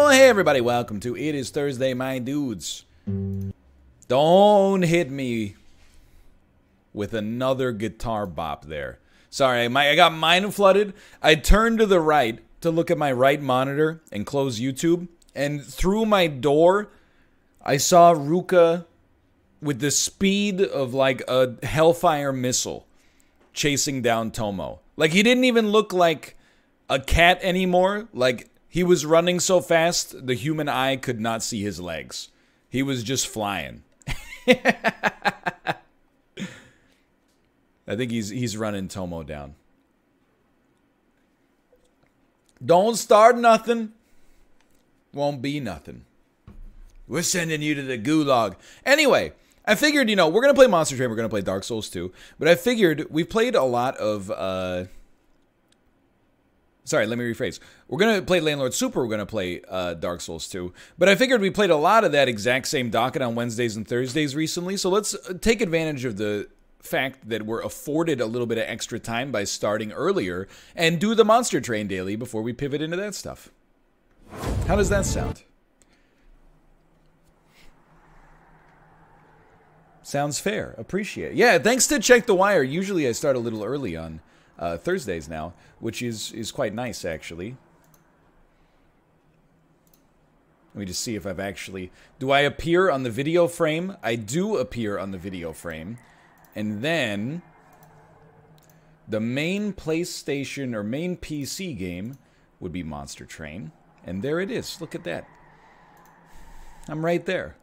Hey everybody, welcome to It Is Thursday, my dudes. Don't hit me with another guitar bop there. Sorry, I got mind flooded. I turned to the right to look at my right monitor and close YouTube, and through my door, I saw Ruka with the speed of like a Hellfire missile chasing down Tomo. Like, he didn't even look like a cat anymore. Like, he was running so fast, the human eye could not see his legs. He was just flying. I think he's running Tomo down. Don't start nothing. Won't be nothing. We're sending you to the gulag. Anyway, I figured, you know, we're going to play Monster Train. We're going to play Dark Souls 2. But I figured we've played a lot of... Sorry, let me rephrase. We're going to play Landlord Super, we're going to play Dark Souls 2. But I figured we played a lot of that exact same docket on Wednesdays and Thursdays recently. So let's take advantage of the fact that we're afforded a little bit of extra time by starting earlier and do the Monster Train daily before we pivot into that stuff. How does that sound? Sounds fair. Appreciate it. Yeah, thanks to Check the Wire. Usually I start a little early on Thursdays now, which is quite nice, actually. Let me just see if I've actually... Do I appear on the video frame? I do appear on the video frame. And then the main PlayStation or main PC game would be Monster Train. And there it is. Look at that. I'm right there.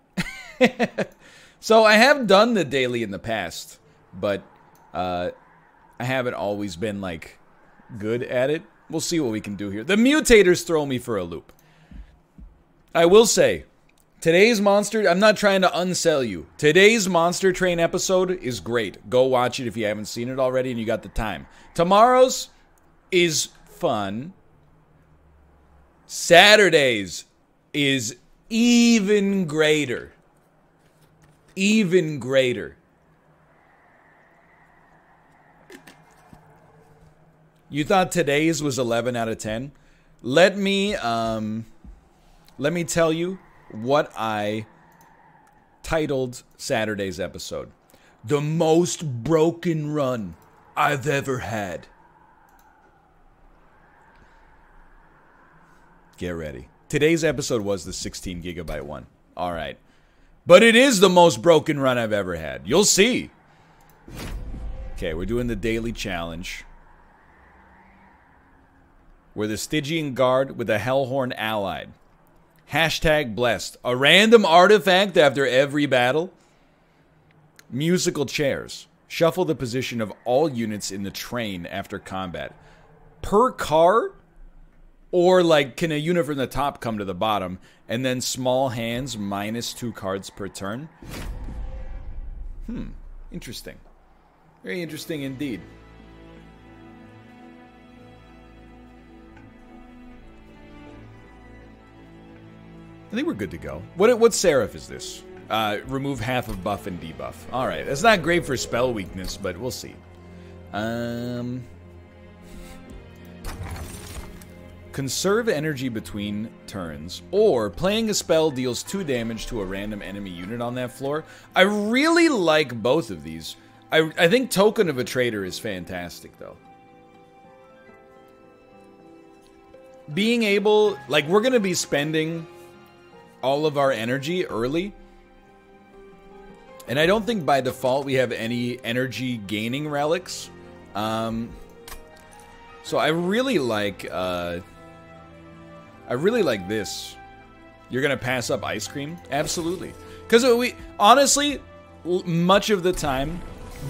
So I have done the daily in the past, but I haven't always been, like, good at it. We'll see what we can do here. The mutators throw me for a loop. I will say, today's Monster... I'm not trying to unsell you. Today's Monster Train episode is great. Go watch it if you haven't seen it already and you got the time. Tomorrow's is fun. Saturday's is even greater. Even greater. You thought today's was 11 out of 10? Let me tell you what I titled Saturday's episode. The most broken run I've ever had. Get ready. Today's episode was the 16 gigabyte one. All right. But it is the most broken run I've ever had. You'll see. Okay, we're doing the daily challenge. We're the Stygian Guard with a Hellhorn allied. Hashtag blessed. A random artifact after every battle. Musical chairs. Shuffle the position of all units in the train after combat. Per car? Or, like, can a unit from the top come to the bottom? And then small hands minus 2 cards per turn? Interesting. Very interesting indeed. I think we're good to go. What seraph is this? Remove half of buff and debuff. Alright, that's not great for spell weakness, but we'll see. Conserve energy between turns, or playing a spell deals 2 damage to a random enemy unit on that floor. I really like both of these. I think Token of a Traitor is fantastic, though. being able, like, we're gonna be spending all of our energy early, and I don't think by default we have any energy gaining relics. So I really like this. You're gonna pass up ice cream? Absolutely. Because we honestly, much of the time,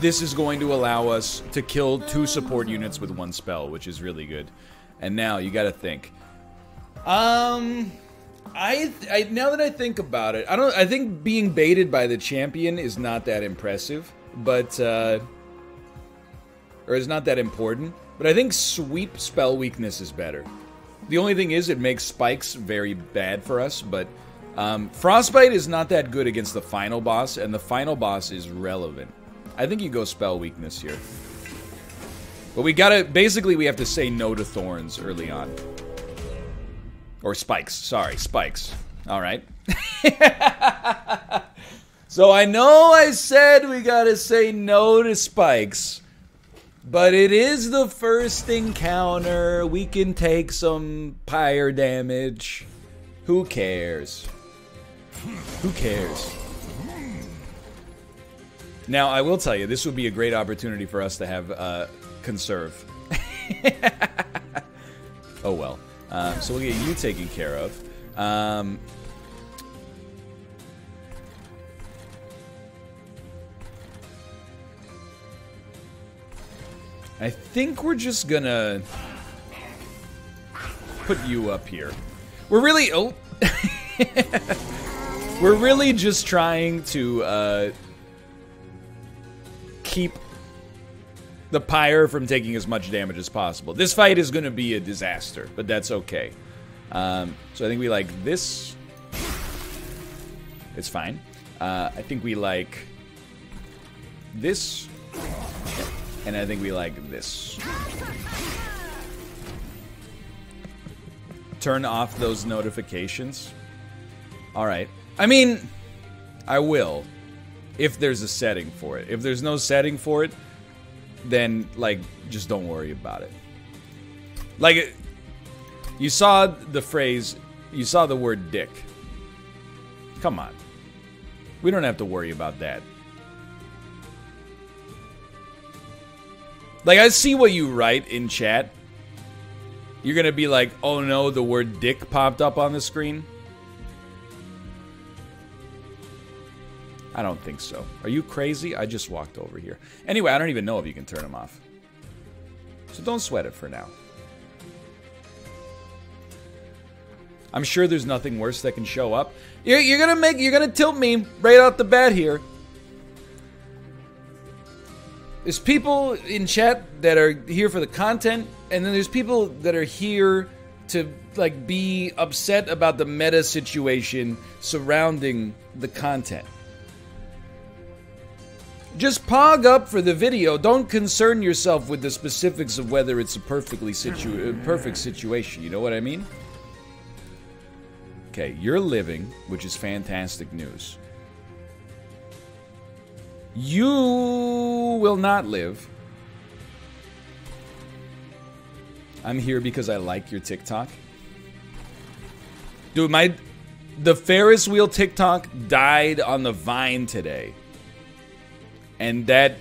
this is going to allow us to kill 2 support units with 1 spell, which is really good. And now you got to think. Now that I think about it, I think being baited by the champion is not that impressive, but or is not that important. But I think sweep spell weakness is better. The only thing is it makes spikes very bad for us, but frostbite is not that good against the final boss, and the final boss is relevant. I think you go spell weakness here. But we gotta, basically we have to say no to thorns early on. Or spikes, sorry, spikes. Alright. So I know I said we gotta say no to spikes. But it is the first encounter. We can take some pyre damage. Who cares? Who cares? Now, I will tell you, this would be a great opportunity for us to have conserve. Oh well. So we'll get you taken care of. I think we're just gonna put you up here. We're really... Oh! We're really just trying to keep the pyre from taking as much damage as possible. This fight is going to be a disaster, but that's okay. So I think we like this. It's fine. I think we like this. And I think we like this. Turn off those notifications. Alright. I mean, I will. If there's a setting for it. If there's no setting for it, then, like, just don't worry about it. Like, you saw the phrase, you saw the word dick. Come on. We don't have to worry about that. Like, I see what you write in chat. You're gonna be like, oh no, the word dick popped up on the screen. I don't think so. Are you crazy? I just walked over here. Anyway, I don't even know if you can turn them off. So don't sweat it for now. I'm sure there's nothing worse that can show up. You're gonna tilt me right out the bat here. There's people in chat that are here for the content, and then there's people that are here to, like, be upset about the meta situation surrounding the content. Just pog up for the video. Don't concern yourself with the specifics of whether it's a perfect situation. You know what I mean? Okay, you're living, which is fantastic news. You will not live. I'm here because I like your TikTok. Dude, the Ferris wheel TikTok died on the Vine today. And that,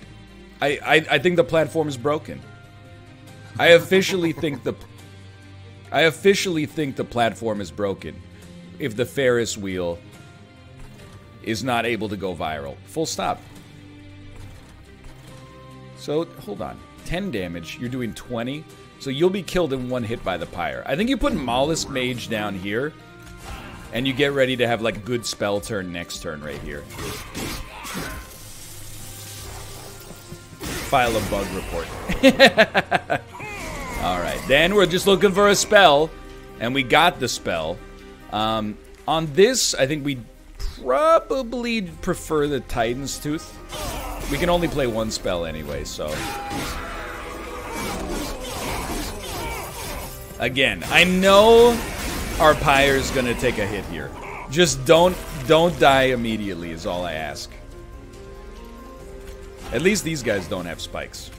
I think the platform is broken. I officially think the platform is broken if the Ferris wheel is not able to go viral. Full stop. So, hold on. 10 damage, you're doing 20. So you'll be killed in 1 hit by the pyre. I think you put Mollusk Mage down here, and you get ready to have, like, a good spell turn next turn right here. File a bug report. Alright, then we're just looking for a spell, and we got the spell. On this, I think we probably prefer the Titan's Tooth. We can only play 1 spell anyway, so... Again, I know our pyre's gonna take a hit here. Just don't die immediately is all I ask. At least these guys don't have spikes.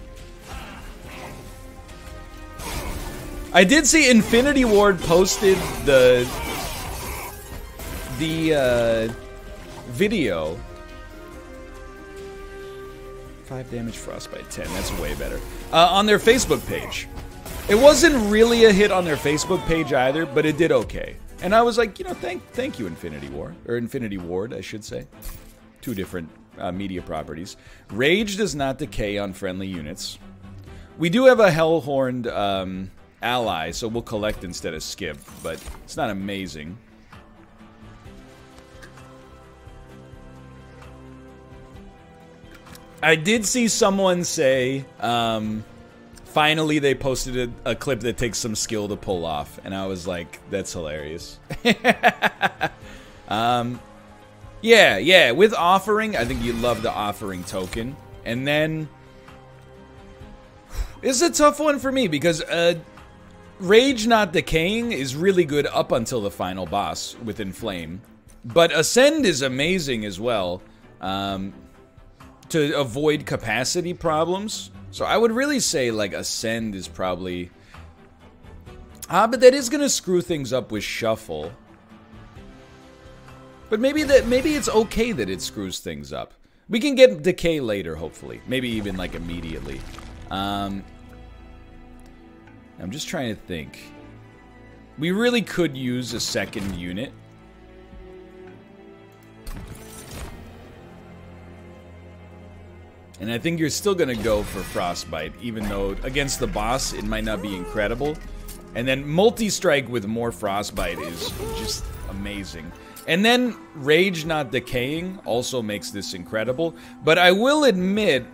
I did see Infinity Ward posted the video. 5 damage, frostbite 10. That's way better. On their Facebook page. It wasn't really a hit on their Facebook page either, but it did okay. And I was like, you know, thank you, Infinity Ward, or Infinity Ward, I should say. 2 different media properties. Rage does not decay on friendly units. We do have a Hellhorned ally, so we'll collect instead of skip, but it's not amazing. I did see someone say, finally they posted a clip that takes some skill to pull off, and I was like, that's hilarious. Yeah, with offering, I think you love the offering token. And then, it's a tough one for me, because Rage Not Decaying is really good up until the final boss with Inflame. But Ascend is amazing as well, to avoid capacity problems. So I would really say, like, Ascend is probably... but that is going to screw things up with Shuffle. But maybe it's okay that it screws things up. We can get Decay later, hopefully. Maybe even, like, immediately. I'm just trying to think. We really could use a second unit. And I think you're still going to go for Frostbite, even though against the boss it might not be incredible. And then multi-strike with more Frostbite is just amazing. And then Rage Not Decaying also makes this incredible. But I will admit,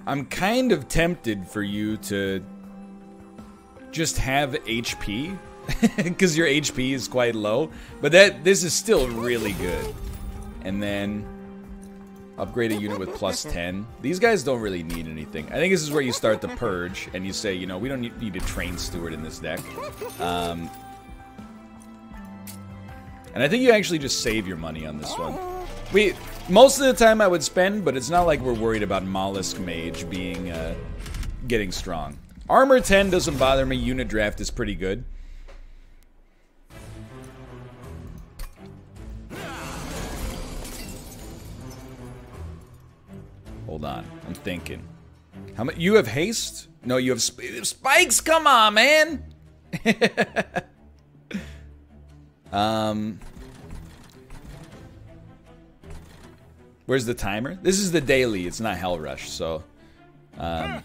I'm kind of tempted for you to just have HP. Because your HP is quite low. But this is still really good. And then... upgrade a unit with plus 10. These guys don't really need anything. I think this is where you start the purge, and you say, you know, we don't need a train steward in this deck. And I think you actually just save your money on this one. Most of the time I would spend, but it's not like we're worried about Mollusk Mage being, getting strong. Armor 10 doesn't bother me. Unit draft is pretty good. Hold on, I'm thinking. How much? You have haste? No, you have spikes. Come on, man. Where's the timer? This is the daily. It's not Hell Rush, so. I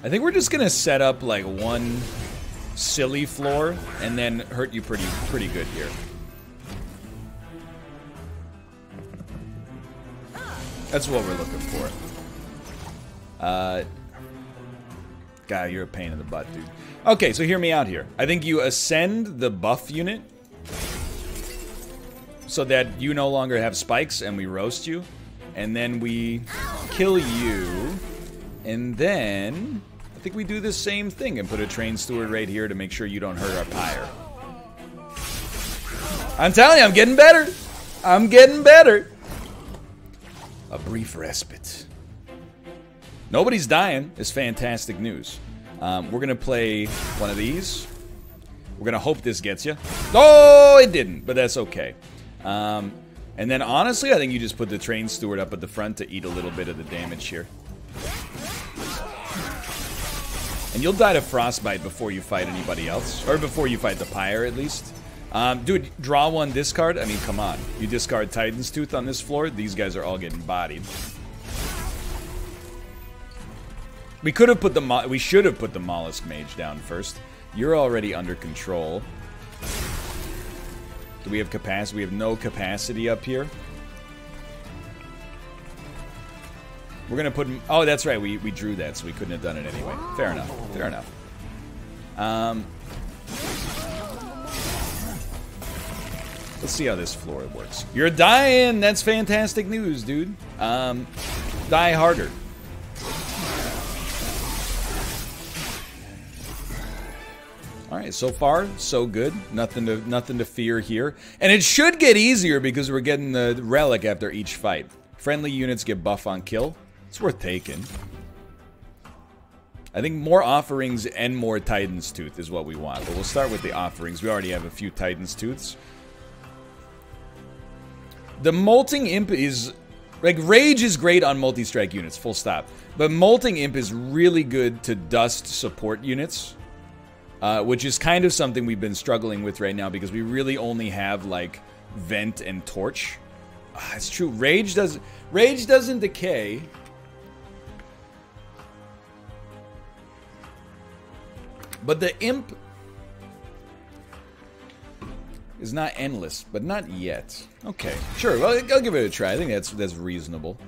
think we're just gonna set up like one silly floor and then hurt you pretty good here. That's what we're looking for. God, you're a pain in the butt, dude. Okay, so hear me out here. I think you ascend the buff unit so that you no longer have spikes and we roast you. And then we kill you. And then I think we do the same thing and put a train steward right here to make sure you don't hurt our pyre. I'm telling you, I'm getting better. I'm getting better. A brief respite. Nobody's dying. It's fantastic news. We're going to play one of these. We're going to hope this gets you. Oh, it didn't, but that's okay. And then, honestly, I think you just put the train steward up at the front to eat a little bit of the damage here. And you'll die to Frostbite before you fight anybody else. Or before you fight the Pyre, at least. Dude, draw one, discard. I mean, come on. You discard Titan's Tooth on this floor, these guys are all getting bodied. We could have put the we should have put the Mollusk Mage down first. You're already under control. Do we have capacity? We have no capacity up here. We're gonna put. Oh, that's right. We drew that, so we couldn't have done it anyway. Fair enough. Fair enough. Let's see how this floor works. You're dying! That's fantastic news, dude. Die harder. Alright, so far, so good. Nothing to fear here. And it should get easier because we're getting the relic after each fight. Friendly units get buff on kill. It's worth taking. I think more offerings and more Titan's Tooth is what we want. But we'll start with the offerings. We already have a few Titan's Tooths. The Molting Imp is... Like, Rage is great on multi-strike units, full stop. But Molting Imp is really good to dust support units. Which is kind of something we've been struggling with right now because we really only have, like, Vent and Torch. It's true. Rage doesn't decay. But the Imp is not endless, but not yet. Okay, sure. Well, I'll give it a try. I think that's reasonable.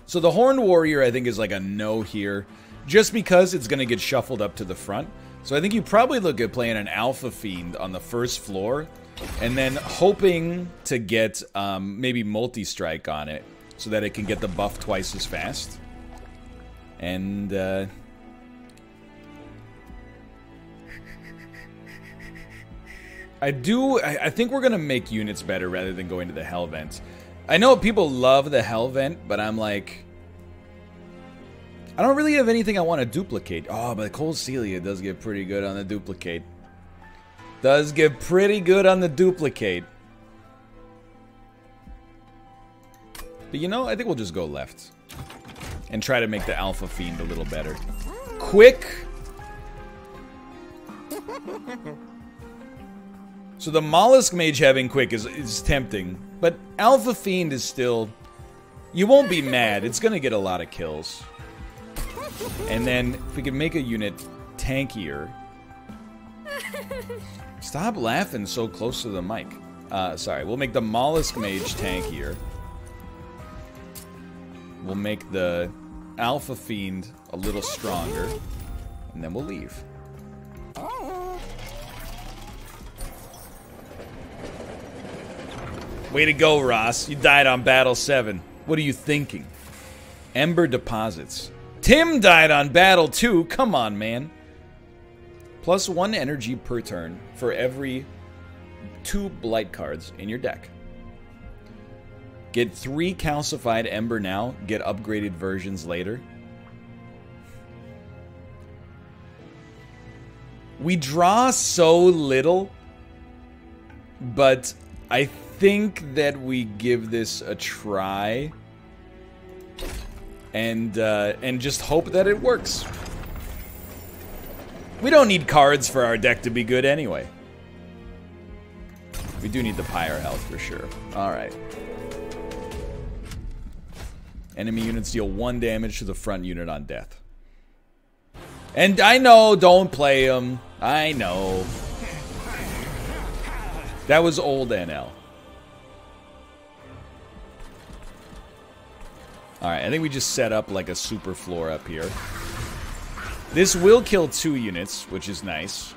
So the Horned Warrior, I think, is like a no here, just because it's going to get shuffled up to the front. So I think you probably look at playing an Alpha Fiend on the first floor, and then hoping to get maybe multi-strike on it, so that it can get the buff twice as fast. And, I think we're going to make units better rather than going to the Hell Vent. I know people love the Hell Vent, but I'm like... I don't really have anything I want to duplicate. Oh, but Cold Celia does get pretty good on the duplicate. Does get pretty good on the duplicate. But you know, I think we'll just go left. And try to make the Alpha Fiend a little better. Quick! So the Mollusk Mage having quick is tempting. But Alpha Fiend is still... You won't be mad. It's going to get a lot of kills. And then, if we can make a unit tankier... Stop laughing so close to the mic. Sorry, we'll make the Mollusk Mage tankier. We'll make the Alpha Fiend a little stronger. And then we'll leave. Way to go, Ross. You died on Battle 7. What are you thinking? Ember Deposits. Tim died on Battle 2. Come on, man. Plus 1 energy per turn for every 2 Blight cards in your deck. Get 3 calcified Ember now. Get upgraded versions later. We draw so little, but I think that we give this a try and just hope that it works. We don't need cards for our deck to be good anyway. We do need the Pyre health for sure. Alright. Enemy units deal 1 damage to the front unit on death. And I know, don't play them. I know. That was old NL. Alright, I think we just set up like a super floor up here. This will kill 2 units, which is nice.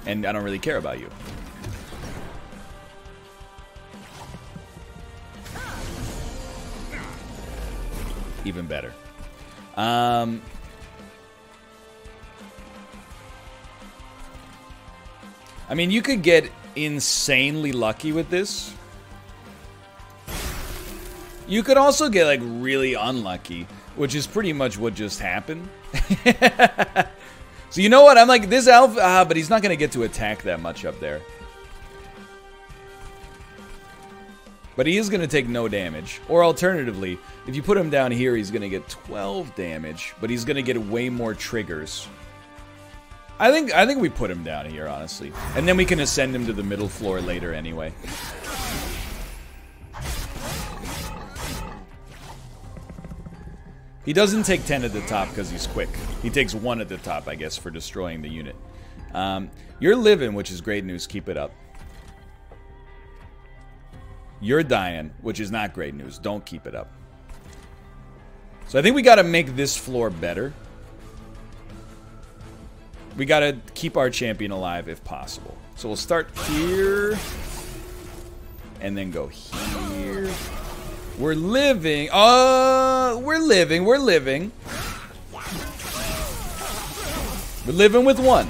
And I don't really care about you. Even better. I mean, you could get insanely lucky with this. You could also get, like, really unlucky, which is pretty much what just happened. So you know what? I'm like, this Alpha... but he's not going to get to attack that much up there. But he is going to take no damage. Or alternatively, if you put him down here, he's going to get 12 damage, but he's going to get way more triggers. I think we put him down here, honestly. And then we can ascend him to the middle floor later anyway. He doesn't take 10 at the top because he's quick. He takes 1 at the top, I guess, for destroying the unit. You're living, which is great news. Keep it up. You're dying, which is not great news. Don't keep it up. So I think we got to make this floor better. We got to keep our champion alive if possible. So we'll start here. And then go here. We're living. We're living. We're living. We're living with 1.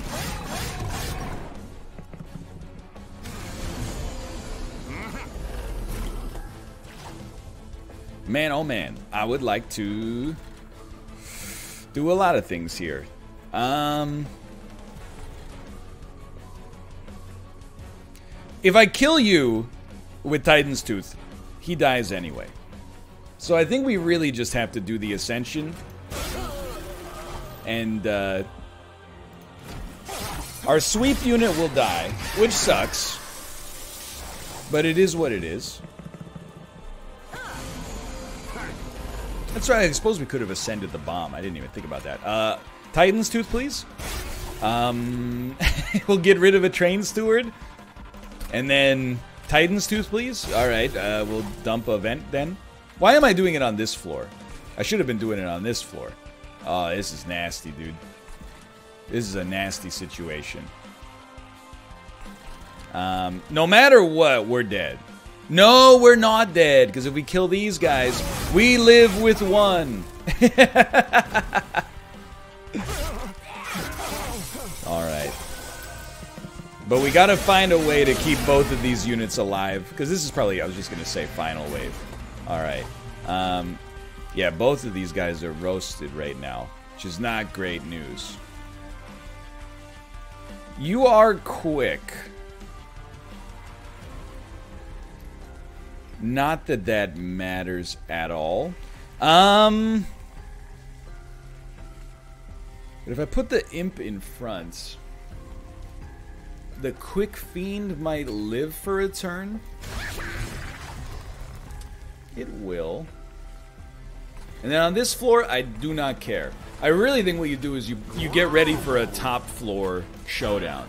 Man, oh man, I would like to do a lot of things here. If I kill you with Titan's Tooth, he dies anyway. So I think we really just have to do the Ascension. And our sweep unit will die, which sucks. But it is what it is. That's right, I suppose we could have ascended the bomb. I didn't even think about that. Titan's Tooth, please. We'll get rid of a train steward. And then Titan's Tooth, please. Alright, we'll dump a vent then. Why am I doing it on this floor? I should have been doing it on this floor. Oh, this is nasty, dude. This is a nasty situation. No matter what, we're dead. No, we're not dead, because if we kill these guys, we live with one. Alright. But we gotta find a way to keep both of these units alive, because this is probably, I was just gonna say, final wave. Alright. Yeah, both of these guys are roasted right now, which is not great news. You are quick. Not that that matters at all. But if I put the imp in front, the quick fiend might live for a turn. It will. And then on this floor, I do not care. I really think what you do is you get ready for a top floor showdown.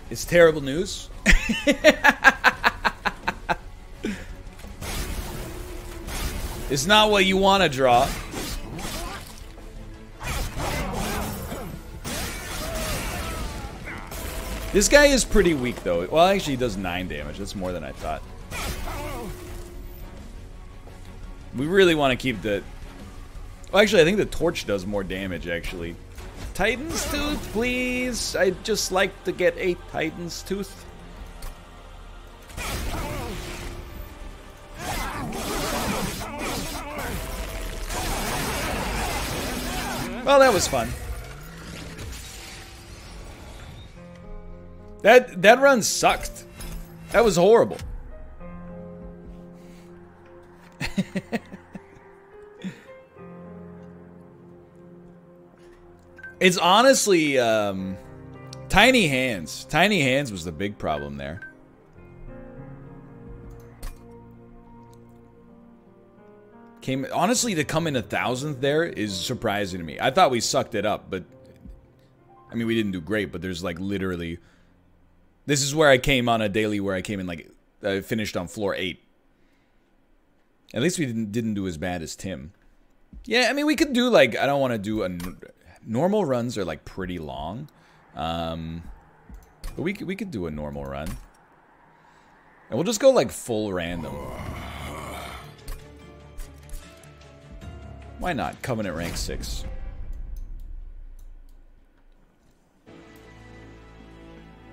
It's terrible news. It's not what you want to draw. This guy is pretty weak, though. Well, actually, he does 9 damage. That's more than I thought. We really want to keep the... Well, actually, I think the torch does more damage, actually. Titan's Tooth, please! I'd just like to get a Titan's Tooth. Well, that was fun. That run sucked. That was horrible. It's honestly tiny hands. Tiny hands was the big problem there. Honestly, to come in 1,000th there is surprising to me. I thought we sucked it up, but I mean, we didn't do great, but there's like literally... This is where I came on a daily where I came in like... I finished on floor 8. At least we didn't do as bad as Tim. Yeah, I mean, we could do like... I don't want to do a... Normal runs are like pretty long. But we could do a normal run. And we'll just go like full random. Why not? Covenant rank 6.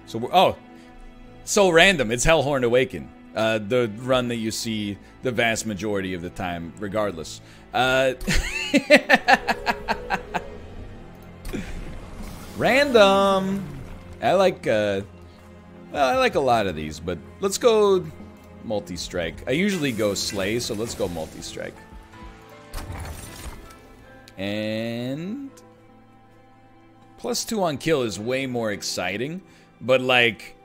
So we're, oh, so random. It's Hellhorn Awaken. The run that you see the vast majority of the time, regardless. Random. I like well, I like a lot of these, but let's go multi-strike. I usually go slay, so let's go multi-strike. And +2 on kill is way more exciting, but like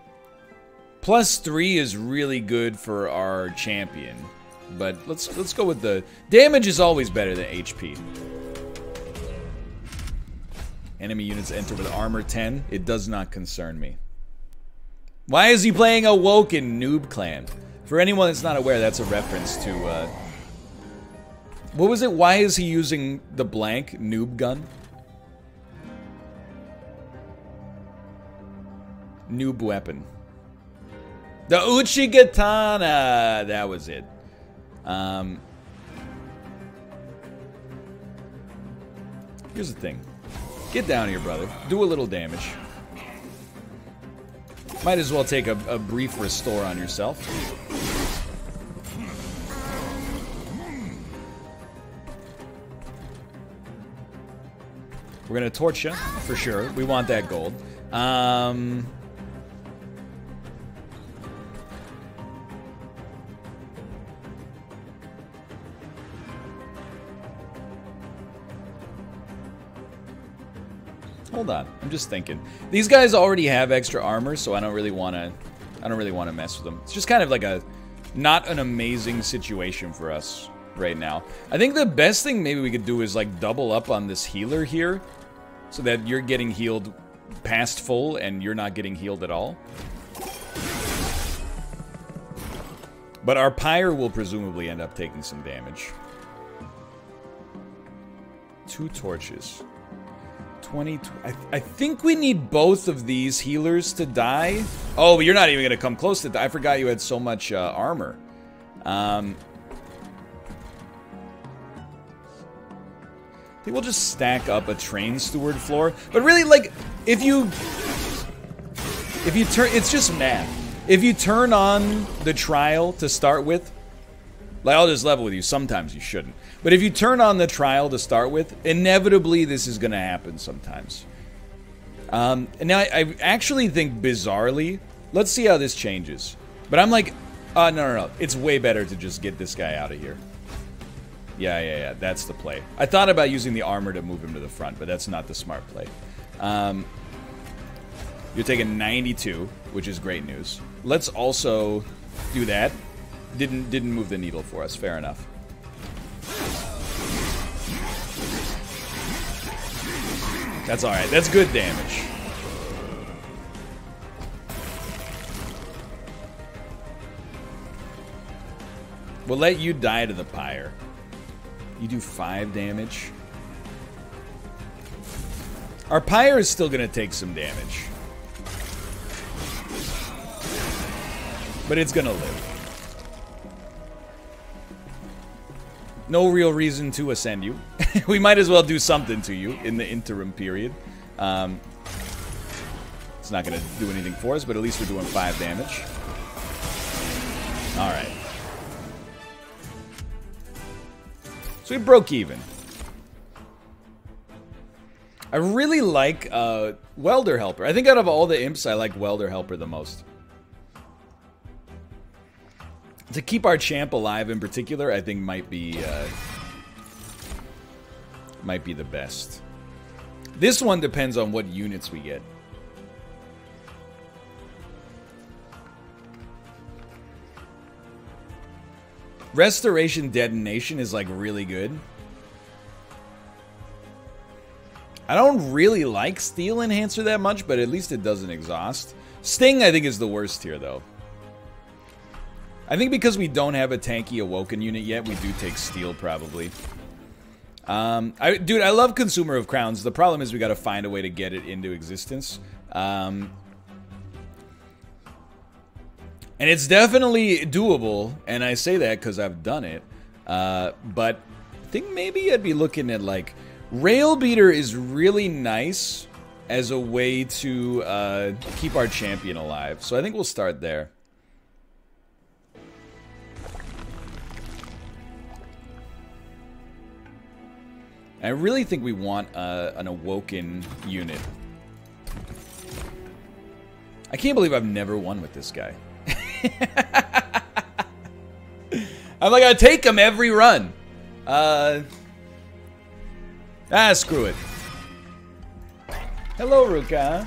+3 is really good for our champion. But let's go with the damage is always better than HP. Enemy units enter with armor 10. It does not concern me. Why is he playing Awoken Noob Clan? For anyone that's not aware, that's a reference to what was it? Why is he using the blank noob gun? Noob weapon. The Uchigatana! That was it. Here's the thing. Get down here, brother. Do a little damage. Might as well take a brief restore on yourself. We're gonna torch you, for sure. We want that gold. Hold on, I'm just thinking. These guys already have extra armor, so I don't really want to mess with them. It's just kind of like not an amazing situation for us right now. I think the best thing maybe we could do is like double up on this healer here, so that you're getting healed past full and you're not getting healed at all. But our pyre will presumably end up taking some damage. 2 torches. 20. I think we need both of these healers to die. Oh, but you're not even going to come close to that. I forgot you had so much armor. I think we'll just stack up a train steward floor. But really, like, if you turn, it's just math. If you turn on the trial to start with, like, I'll just level with you. Sometimes you shouldn't. But if you turn on the trial to start with, inevitably this is going to happen sometimes. And now I actually think, bizarrely, let's see how this changes. But I'm like, no. It's way better to just get this guy out of here. Yeah. That's the play. I thought about using the armor to move him to the front, but that's not the smart play. You're taking 92, which is great news. Let's also do that. Didn't move the needle for us. Fair enough. That's alright. That's good damage. We'll let you die to the pyre. You do 5 damage. Our pyre is still going to take some damage. But it's going to live. No real reason to ascend you. We might as well do something to you in the interim period. It's not going to do anything for us, but at least we're doing 5 damage. Alright. So we broke even. I really like Welder Helper. I think out of all the imps, I like Welder Helper the most. To keep our champ alive in particular, I think might be the best. This one depends on what units we get. Restoration Detonation is like really good. I don't really like Steel Enhancer that much, but at least it doesn't exhaust. Sting, I think, is the worst here, though. I think because we don't have a tanky Awoken unit yet, we do take Steel, probably. Dude, I love Consumer of Crowns. The problem is we gotta find a way to get it into existence. And it's definitely doable, and I say that because I've done it. But I think maybe I'd be looking at, like... Rail Beater is really nice as a way to keep our champion alive. So I think we'll start there. I really think we want an Awoken unit. I can't believe I've never won with this guy. I'm like, I take him every run. Screw it. Hello, Ruka.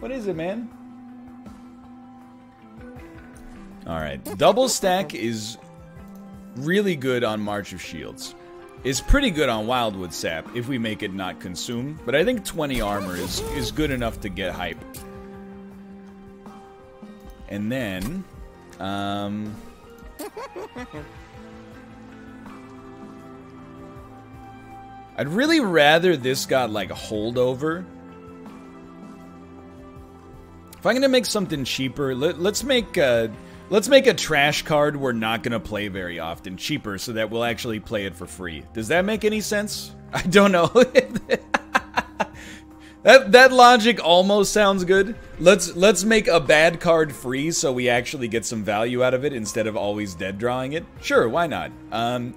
What is it, man? Alright. Double stack is really good on March of Shields. It's pretty good on Wildwood Sap if we make it not consume. But I think 20 armor is good enough to get hype. And then... I'd really rather this got, like, a holdover. If I'm gonna make something cheaper, let's make Let's make a trash card we're not going to play very often cheaper so that we'll actually play it for free. Does that make any sense? I don't know. That logic almost sounds good. Let's make a bad card free so we actually get some value out of it instead of always dead drawing it. Sure, why not? And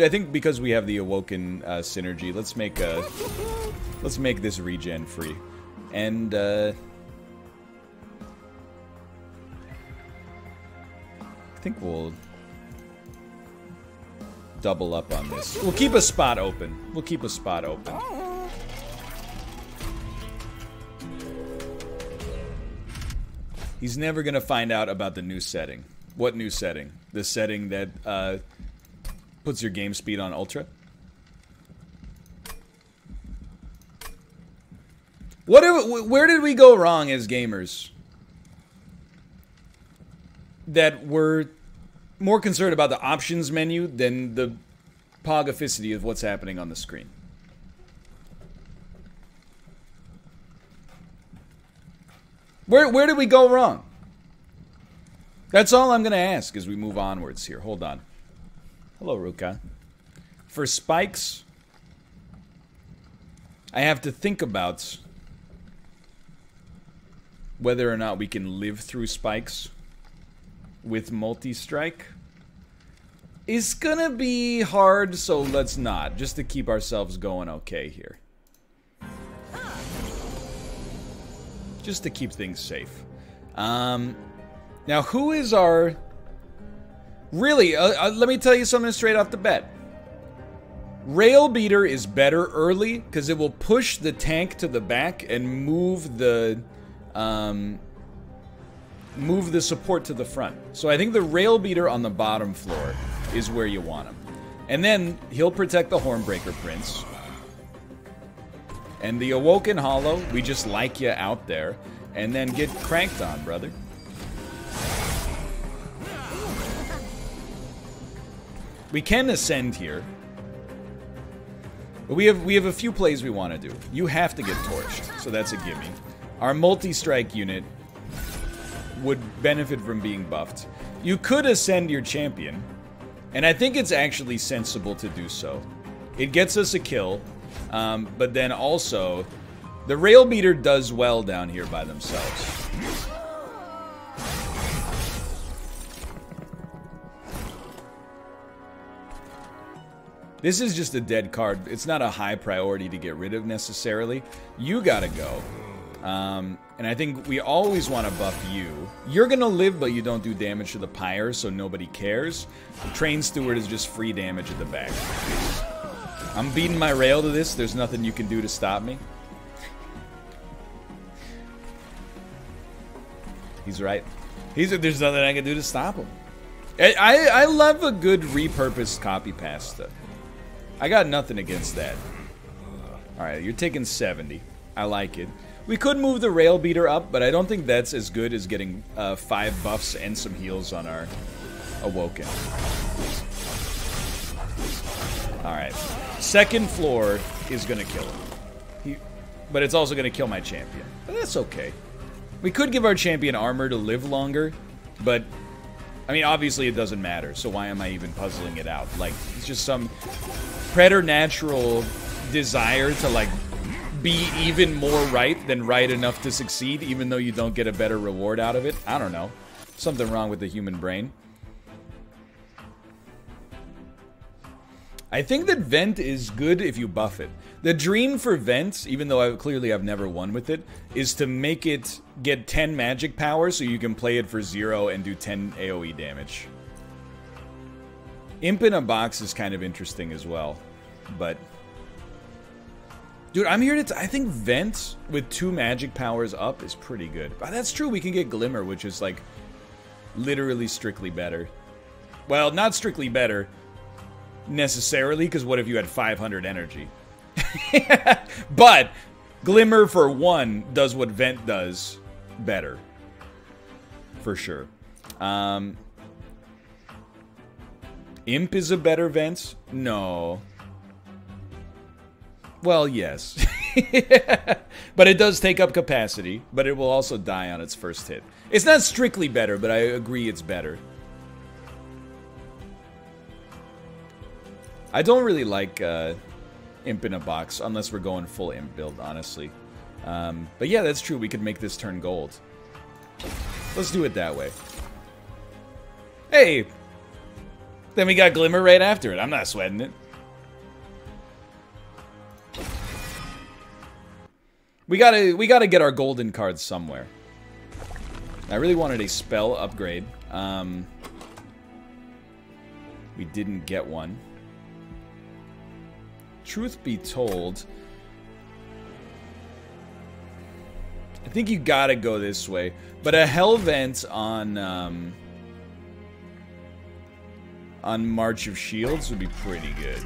I think because we have the Awoken synergy, let's make this regen free. And I think we'll double up on this. We'll keep a spot open. We'll keep a spot open. He's never gonna find out about the new setting. What new setting? The setting that puts your game speed on ultra? Where did we go wrong as gamers? That we're more concerned about the options menu than the pogoficity of what's happening on the screen. Where did we go wrong? That's all I'm going to ask as we move onwards here. Hold on. Hello, Ruka. For spikes, I have to think about whether or not we can live through spikes with multi-strike. It's going to be hard, so let's not, just to keep ourselves going okay here. Just to keep things safe. Now, who is our... Really, let me tell you something straight off the bat. Rail Beater is better early, because it will push the tank to the back and move the support to the front. So I think the Rail Beater on the bottom floor is where you want him. And then he'll protect the Hornbreaker Prince. And the Awoken Hollow, we just like you out there. And then get cranked on, brother. We can ascend here. But we have a few plays we want to do. You have to get torched, so that's a gimme. Our multi-strike unit would benefit from being buffed. You could ascend your champion, and I think it's actually sensible to do so. It gets us a kill, but then also, the Rail Beater does well down here by themselves. This is just a dead card. It's not a high priority to get rid of necessarily. You gotta go. And I think we always want to buff you. You're gonna live, but you don't do damage to the pyre, so nobody cares. The Train Steward is just free damage at the back. I'm beating my rail to this. There's nothing you can do to stop me. He's right. There's nothing I can do to stop him. I love a good repurposed copy pasta. I got nothing against that. Alright, you're taking 70. I like it. We could move the Rail Beater up, but I don't think that's as good as getting 5 buffs and some heals on our Awoken. Alright. Second floor is going to kill him. But it's also going to kill my champion. But that's okay. We could give our champion armor to live longer, but... I mean, obviously it doesn't matter, so why am I even puzzling it out? Like, it's just some preternatural desire to, like, be even more right than right enough to succeed, even though you don't get a better reward out of it. I don't know. Something wrong with the human brain. I think that Vent is good if you buff it. The dream for Vent, even though I've never won with it, is to make it get 10 magic power so you can play it for 0 and do 10 AoE damage. Imp in a box is kind of interesting as well, but... Dude, I'm here to... I think Vent with 2 magic powers up is pretty good. But that's true, we can get Glimmer, which is, like, literally strictly better. Well, not strictly better, necessarily, because what if you had 500 energy? But Glimmer for 1 does what Vent does better. For sure. Imp is a better Vent? No. Well, yes. But it does take up capacity, but it will also die on its first hit. It's not strictly better, but I agree it's better. I don't really like Imp in a box, unless we're going full Imp build, honestly. But yeah, that's true. We could make this turn gold. Let's do it that way. Hey! Then we got Glimmer right after it. I'm not sweating it. We gotta get our golden cards somewhere. I really wanted a spell upgrade. We didn't get one. Truth be told, I think you gotta go this way. But a Hell Vent on March of Shields would be pretty good.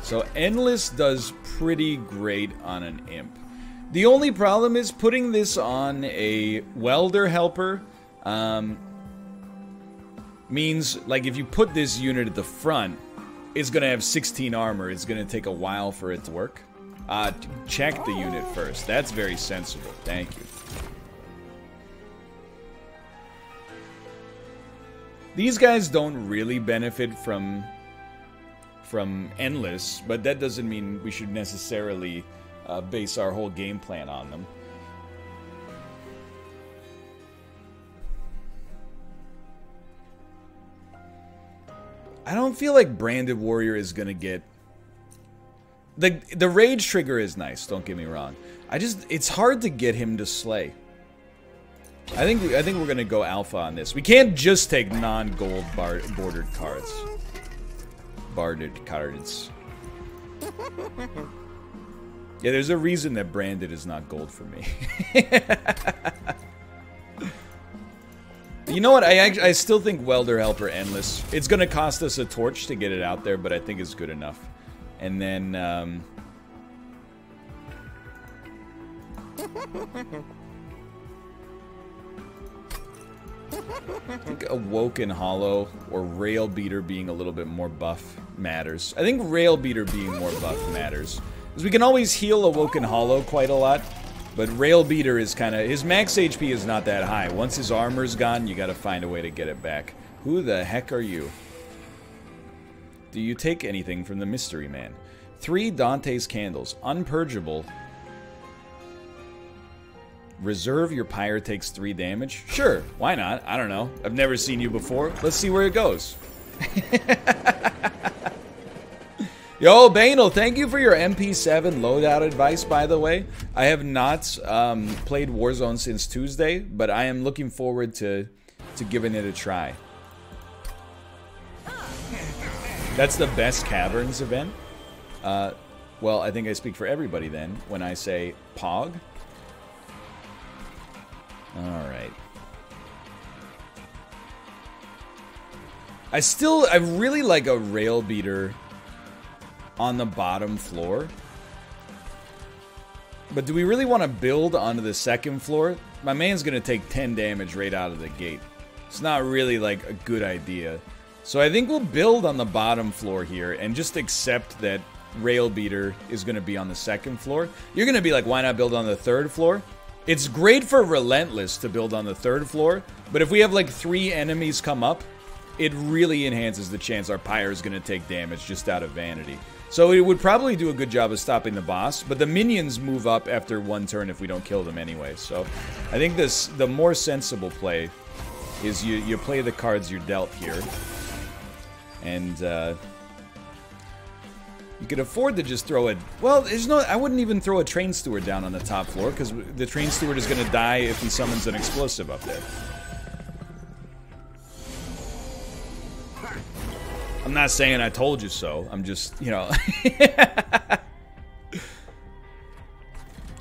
So Endless does pretty great on an Imp. The only problem is putting this on a Welder Helper means, like, if you put this unit at the front, it's going to have 16 armor. It's going to take a while for it to work. Check the unit first. That's very sensible. Thank you. These guys don't really benefit from Endless, but that doesn't mean we should necessarily base our whole game plan on them. I don't feel like Branded Warrior is gonna get... The rage trigger is nice, don't get me wrong. It's hard to get him to slay. I think we're gonna go alpha on this. We can't just take non-gold bordered cards. Barded cards. Yeah, there's a reason that Branded is not gold for me. You know what? I still think Welder Helper Endless. It's gonna cost us a torch to get it out there, but I think it's good enough. And then I think Awoken Hollow or Rail Beater being a little bit more buff matters. I think Rail Beater being more buff matters. Because we can always heal Awoken Hollow quite a lot. But Rail Beater is kind of... His max HP is not that high. Once his armor's gone, you gotta find a way to get it back. Who the heck are you? Do you take anything from the Mystery Man? 3 Dante's Candles. Unpurgeable. Reserve your pyre takes 3 damage? Sure, why not? I don't know. I've never seen you before. Let's see where it goes. Yo, Banal, thank you for your MP7 loadout advice, by the way. I have not played Warzone since Tuesday, but I am looking forward to giving it a try. That's the best Caverns event? Well, I think I speak for everybody then when I say Pog. Alright. I really like a Rail Beater on the bottom floor. But do we really want to build onto the second floor? My man's going to take 10 damage right out of the gate. It's not really like a good idea. So I think we'll build on the bottom floor here and just accept that Rail Beater is going to be on the second floor. You're going to be like, why not build on the third floor? It's great for Relentless to build on the third floor, but if we have like 3 enemies come up, it really enhances the chance our pyre is going to take damage just out of vanity. So it would probably do a good job of stopping the boss, but the minions move up after 1 turn if we don't kill them anyway. So I think the more sensible play is you play the cards you're dealt here. And you could afford to just throw it. Well, there's no. I wouldn't even throw a Train Steward down on the top floor because the Train Steward is going to die if he summons an explosive up there. I'm not saying I told you so. I'm just, you know.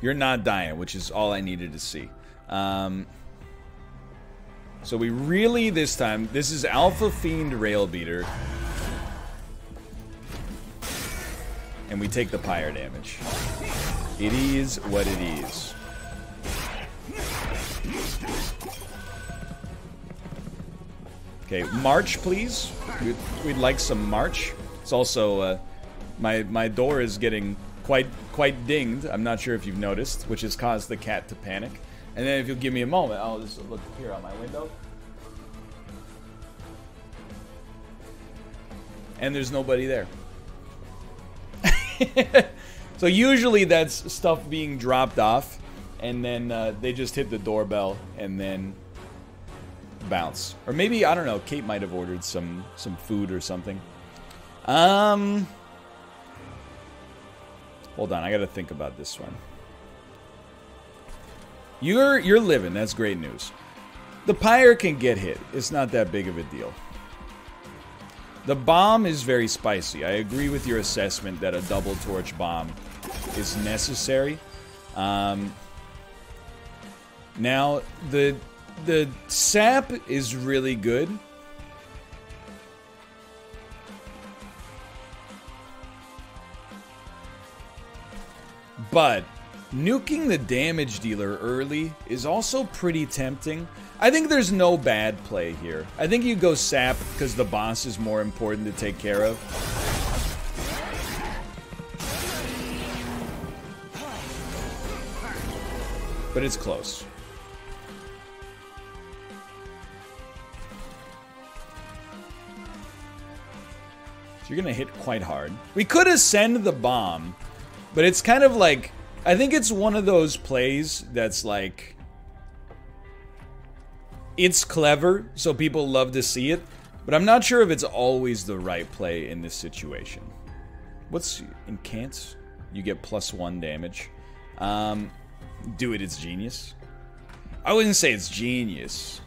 You're not dying, which is all I needed to see. So we really, this time, this is Alpha Fiend Rail Beater. And we take the pyre damage. It is what it is. Okay, March, please. We'd like some March. It's also, my door is getting quite dinged. I'm not sure if you've noticed, which has caused the cat to panic. And then if you'll give me a moment, I'll just look here out my window. And there's nobody there. So usually that's stuff being dropped off, and then they just hit the doorbell and then bounce. Or maybe, I don't know, Kate might have ordered some food or something. Hold on, I gotta think about this one. You're living, that's great news. The pyre can get hit. It's not that big of a deal. The bomb is very spicy. I agree with your assessment that a double torch bomb is necessary. Now, the sap is really good. But nuking the damage dealer early is also pretty tempting. I think there's no bad play here. I think you go sap because the boss is more important to take care of. But it's close. So you're gonna hit quite hard. We could ascend the bomb, but it's kind of like, I think it's one of those plays that's like, it's clever, so people love to see it, but I'm not sure if it's always the right play in this situation. What's incants? You get +1 damage. Do it, it's genius. I wouldn't say it's genius.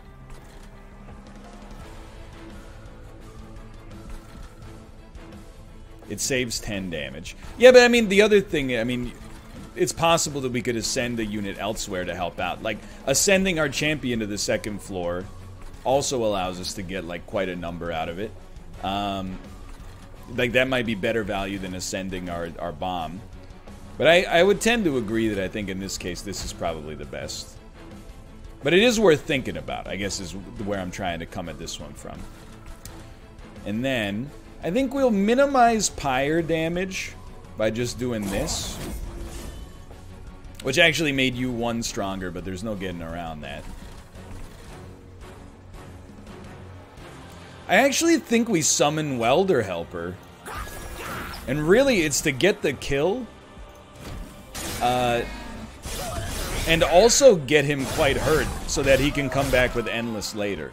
It saves 10 damage. Yeah, but I mean, the other thing, I mean, it's possible that we could ascend a unit elsewhere to help out. Like, ascending our champion to the 2nd floor also allows us to get, like, quite a number out of it. Like, that might be better value than ascending our bomb. But I would tend to agree that I think in this case, this is probably the best. But it is worth thinking about, I guess, is where I'm trying to come at this one from. And then, I think we'll minimize pyre damage by just doing this. Which actually made you 1 stronger, but there's no getting around that. I actually think we summon Welder Helper. And really, it's to get the kill. And also get him quite hurt, so that he can come back with Endless later.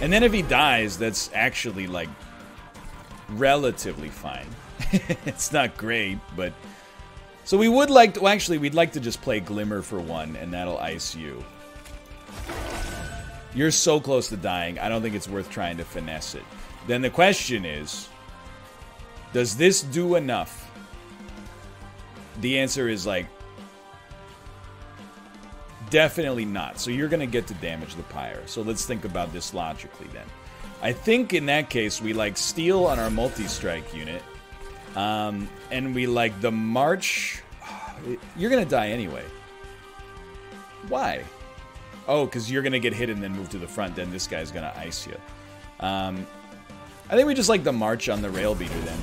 And then if he dies, that's actually, like, relatively fine. It's not great, but... So we would like to... Well, actually, we'd like to just play Glimmer for 1, and that'll ice you. You're so close to dying, I don't think it's worth trying to finesse it. Then the question is... Does this do enough? The answer is, like... Definitely not. So you're gonna get to damage the pyre. So let's think about this logically, then. I think in that case, we, like, steal on our multi-strike unit... and we like the march. You're gonna die anyway. Why? Oh, because you're gonna get hit and then move to the front. Then this guy's gonna ice you. I think we just like the march on the rail beater then.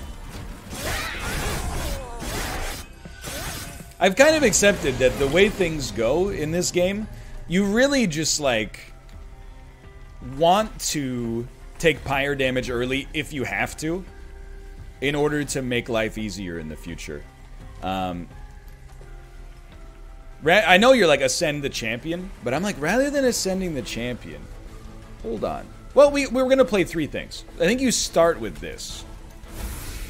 I've kind of accepted that the way things go in this game, you really just like want to take pyre damage early if you have to, in order to make life easier in the future. I know you're like, ascend the champion, but I'm like, rather than ascending the champion, hold on. Well, we're going to play 3 things. I think you start with this.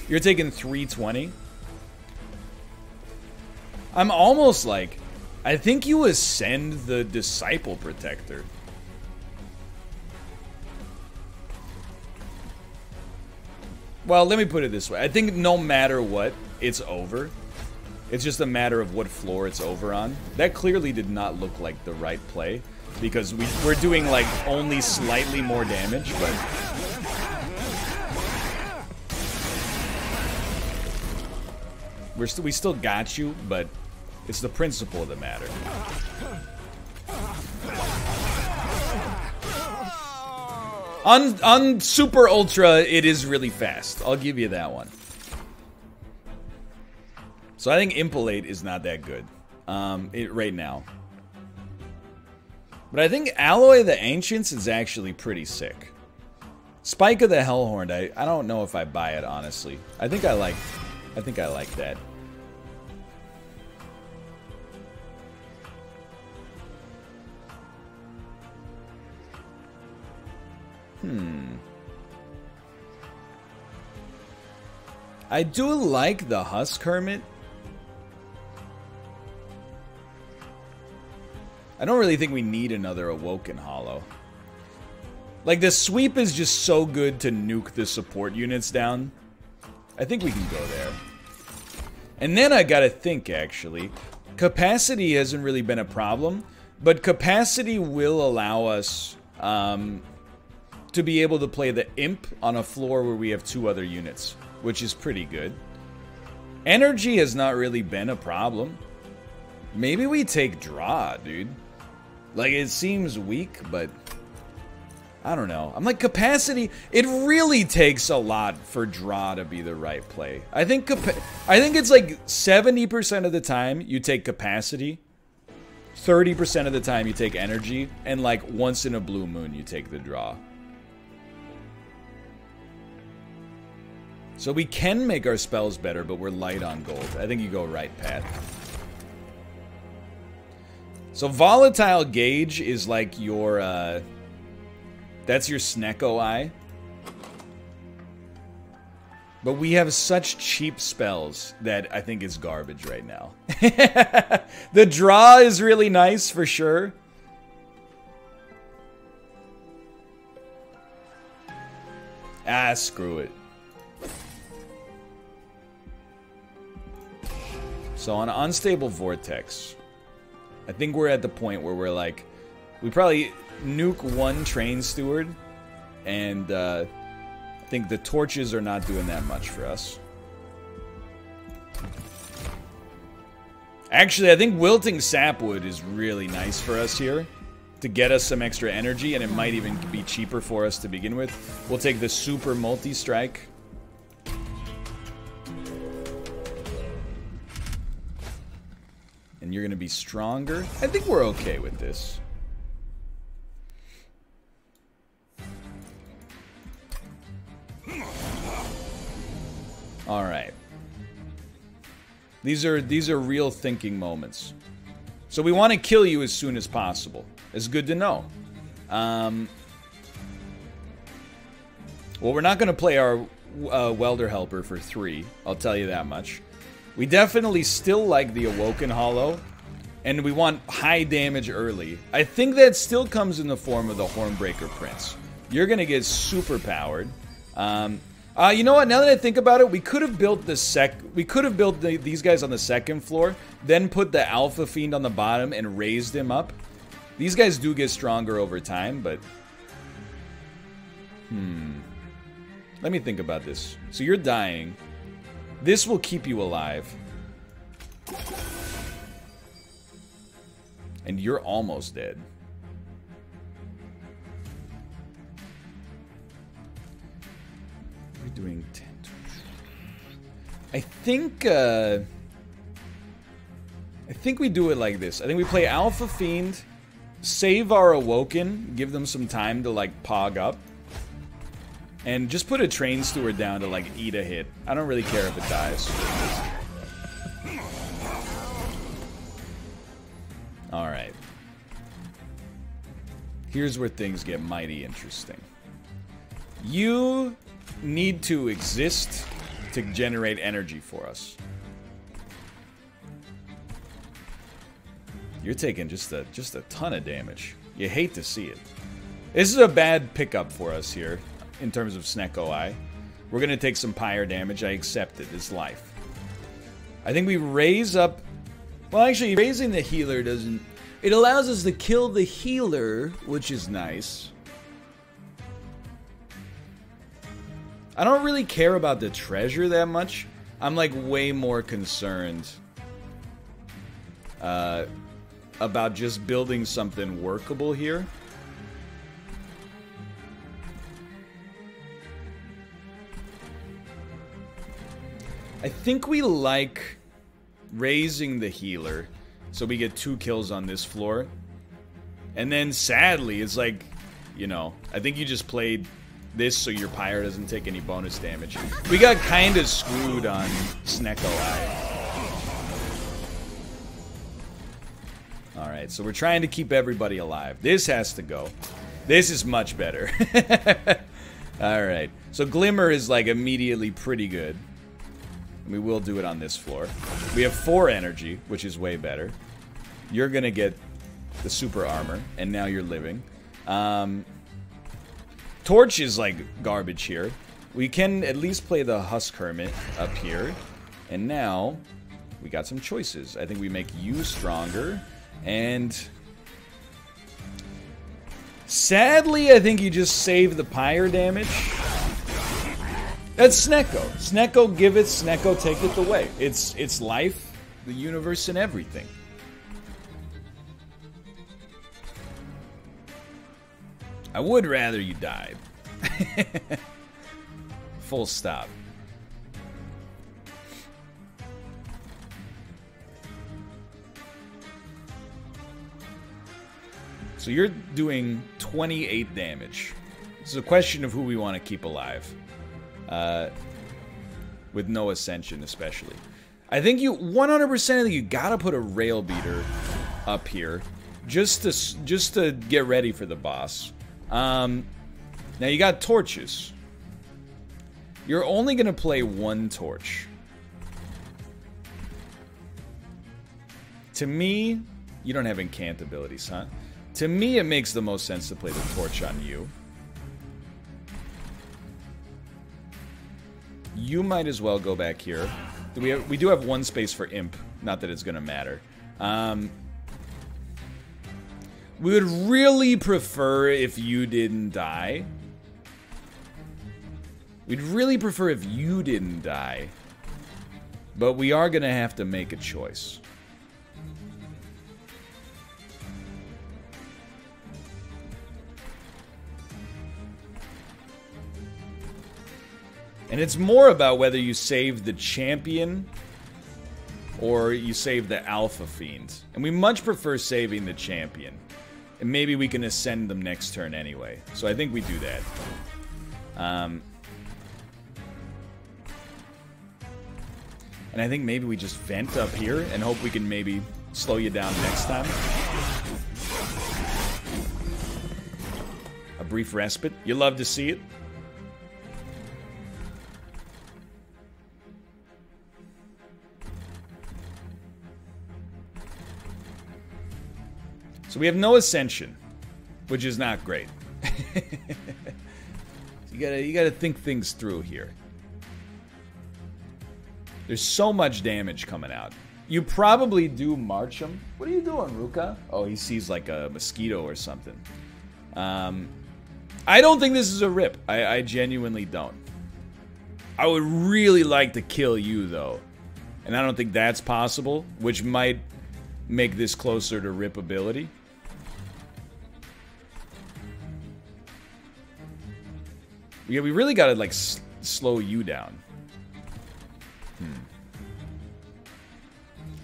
You're taking 320. I'm almost like, I think you ascend the Disciple Protector. Well, let me put it this way. I think no matter what, it's over. It's just a matter of what floor it's over on. That clearly did not look like the right play, because we're doing, like, only slightly more damage, but... we still got you, but it's the principle of the matter. On Super Ultra, it is really fast. I'll give you that one. So I think Impalate is not that good right now. But I think Alloy the Ancients is actually pretty sick. Spike of the Hellhorn, I don't know if I buy it, honestly. I think I like that. I do like the Husk Hermit. I don't really think we need another Awoken Hollow. Like, the sweep is just so good to nuke the support units down. I think we can go there. And then I gotta think, actually. Capacity hasn't really been a problem, but capacity will allow us to be able to play the Imp on a floor where we have 2 other units, which is pretty good. Energy has not really been a problem. Maybe we take draw, dude. Like, it seems weak, but I don't know. I'm like, capacity, it really takes a lot for draw to be the right play. I think it's like 70% of the time you take capacity, 30% of the time you take energy, and like once in a blue moon you take the draw. So we can make our spells better, but we're light on gold. I think you go right, Pat. So Volatile Gauge is like your, that's your Snecko Eye. But we have such cheap spells that I think it's garbage right now. The draw is really nice, for sure. Ah, screw it. So on Unstable Vortex, I think we're at the point where we're like, we probably nuke 1 Train Steward, and I think the torches are not doing that much for us. Actually, I think Wilting Sapwood is really nice for us here to get us some extra energy, and it might even be cheaper for us to begin with. We'll take the Super Multi-Strike. And you're going to be stronger. I think we're okay with this. All right. These are real thinking moments. So we want to kill you as soon as possible. It's good to know. Well, we're not going to play our Welder Helper for 3. I'll tell you that much. We definitely still like the Awoken Hollow, and we want high damage early. I think that still comes in the form of the Hornbreaker Prince. You're gonna get super powered. You know what? Now that I think about it, we could have built these guys on the 2nd floor, then put the Alpha Fiend on the bottom and raised him up. These guys do get stronger over time, but let me think about this. So you're dying. This will keep you alive. And you're almost dead. We're doing 10. I think we do it like this. I think we play Alpha Fiend, save our Awoken, give them some time to like pog up. And just put a Train Steward down to, like, eat a hit. I don't really care if it dies. Alright. Here's where things get mighty interesting. You need to exist to generate energy for us. You're taking just a ton of damage. You hate to see it. This is a bad pickup for us here. In terms of Snecko Eye. We're going to take some pyre damage. I accept it. It's life. I think we raise up... Well, actually, raising the healer doesn't... It allows us to kill the healer, which is nice. I don't really care about the treasure that much. I'm, like, way more concerned about just building something workable here. I think we like raising the healer, so we get 2 kills on this floor. And then, sadly, it's like, you know, I think you just played this so your pyre doesn't take any bonus damage. We got kind of screwed on Snecko Eye. Alright, so we're trying to keep everybody alive. This has to go. This is much better. Alright, so Glimmer is like immediately pretty good. We will do it on this floor. We have 4 energy, which is way better. You're gonna get the super armor, and now you're living. Torch is like garbage here. We can at least play the Husk Hermit up here. And now, we got some choices. I think we make you stronger. And sadly, I think you just save the pyre damage. That's Snecko. Snecko giveth, Snecko taketh away. It's life, the universe, and everything. I would rather you died. Full stop. So you're doing 28 damage. This is a question of who we want to keep alive. With no ascension, especially. I think you 100% you gotta put a rail beater up here just to get ready for the boss. Now you got torches. You're only gonna play 1 torch. To me, you don't have incant abilities, huh? To me, it makes the most sense to play the torch on you. You might as well go back here. We do have 1 space for Imp. Not that it's gonna matter. We would really prefer if you didn't die. We'd really prefer if you didn't die. But we are gonna have to make a choice. And it's more about whether you save the champion or you save the alpha fiend. And we much prefer saving the champion. And maybe we can ascend them next turn anyway. So I think we do that. And I think maybe we just vent up here and hope we can maybe slow you down next time. A brief respite. You love to see it. So we have no ascension, which is not great. You gotta think things through here. There's so much damage coming out. You probably do march him. What are you doing, Ruka? Oh, he sees like a mosquito or something. I don't think this is a rip. I genuinely don't. I would really like to kill you, though. And I don't think that's possible, which might make this closer to ripability. Yeah, we really gotta, like, slow you down. I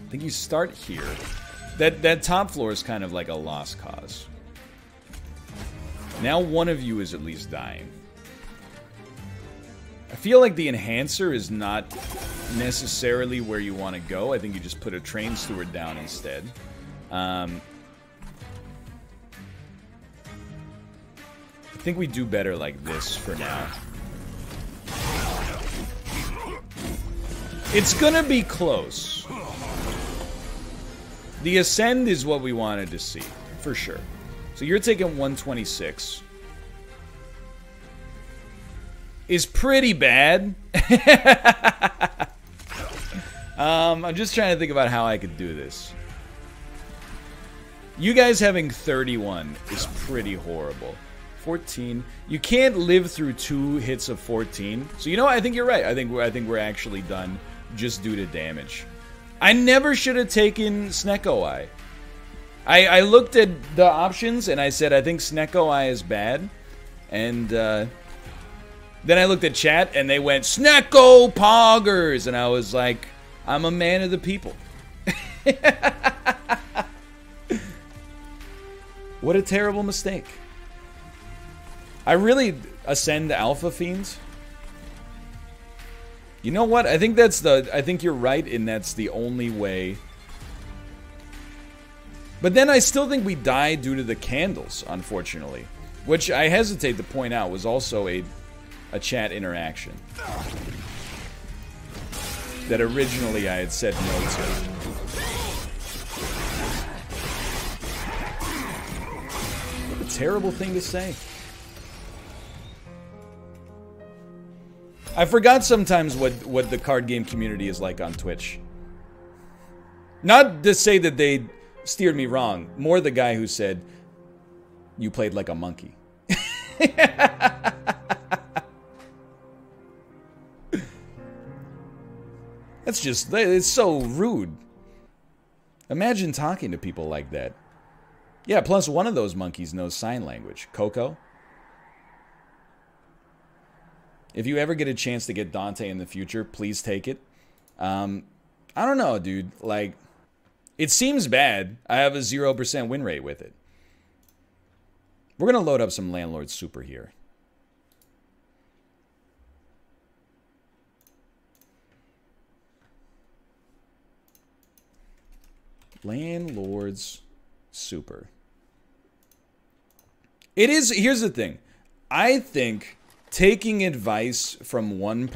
think you start here. That top floor is kind of like a lost cause. Now one of you is at least dying. I feel like the enhancer is not necessarily where you want to go. I think you just put a train steward down instead. I think we do better like this for now. It's gonna be close. The ascend is what we wanted to see, for sure. So you're taking 126. Is pretty bad. I'm just trying to think about how I could do this. You guys having 31 is pretty horrible. 14. You can't live through 2 hits of 14. So you know what? I think you're right. I think we're actually done just due to damage. I never should have taken Snecko Eye. I looked at the options and I said I think Snecko Eye is bad. And then I looked at chat and they went Snecko Poggers, and I was like, I'm a man of the people. What a terrible mistake. I really ascend Alpha Fiends. You know what? I think you're right, and that's the only way. But then I still think we die due to the candles, unfortunately. Which I hesitate to point out was also a chat interaction. That originally I had said no to. What a terrible thing to say. I forgot sometimes what the card game community is like on Twitch. Not to say that they steered me wrong. More the guy who said, you played like a monkey. That's just, it's so rude. Imagine talking to people like that. Yeah, plus one of those monkeys knows sign language. Coco. If you ever get a chance to get Dante in the future, please take it. I don't know, dude. Like, it seems bad. I have a 0% win rate with it. We're going to load up some Landlord Super here. Landlord's Super. It is, here's the thing. I think taking advice from one person